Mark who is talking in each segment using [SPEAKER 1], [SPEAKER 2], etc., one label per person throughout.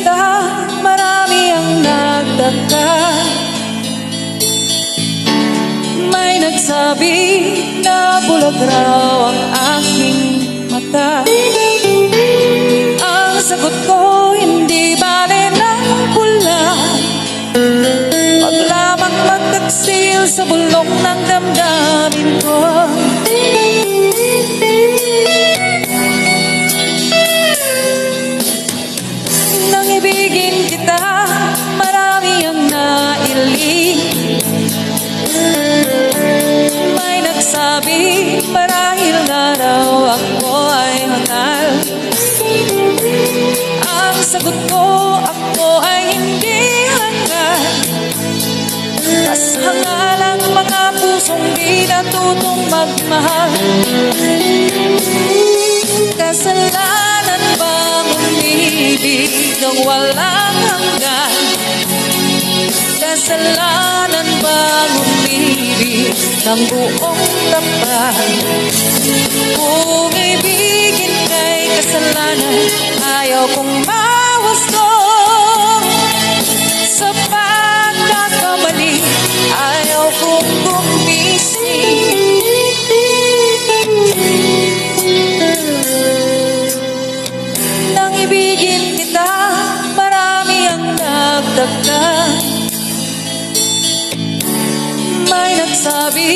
[SPEAKER 1] kita, marami ang nagtaka. May nagsabi na bulag raw ang aking mata. Ang sagot ko, hindi bale ng pula. Pag lamang magtaksil sa bulok ng damdamin ko. Nang ibigin kita, marami ang nailing. May nagsabi, marahil nga raw ako ay hangal. Ang sagot ko, ako ay hindi hangal. Mas hangal ang mga pusong di natutong magmahal. Kasalanan bang umibig ng walang hanggan? Kasalanan bang umibig ng buong tapat? Kung ibigin kay kasalanan, ayaw kong mawasto. Sa pagkakamali, ayaw kong gumising. Nang ibigin kita, marami ang nagtaka. May nagsabi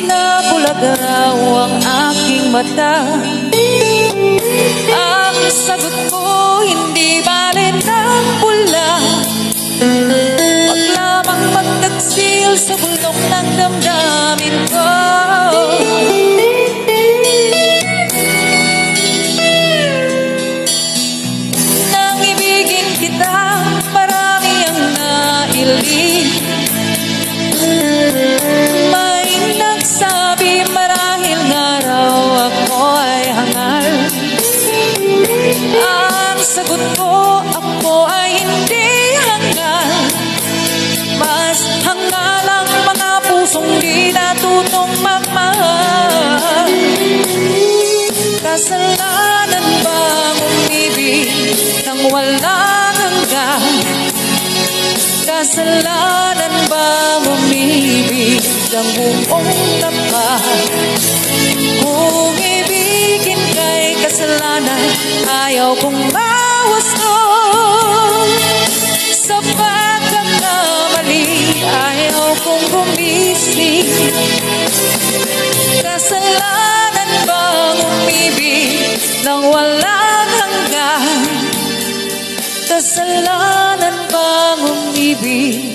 [SPEAKER 1] na bulag raw ang aking mata. Ang sagot ko, hindi bale ng pula. Wag lamang magtaksil sa bulok ng damdamin ko. Nang ibigin kita, marami ang nailing. May nagsabi, marahil nga raw ako ay hangal. Ang sagot ko, ako ay hindi hangal. Mas hangal ang mga pusong di natutong magmahal. Kasalanan bang umibig ng walang hanggan? Kasalanan bang umibig ng buong tapat? Kung ibigin kay kasalanan, ayaw kong mawasto. Sa pagkakamali, ayaw kong gumising. Kasalanan bang umibig ng walang hanggan? Kasalanan bang umibig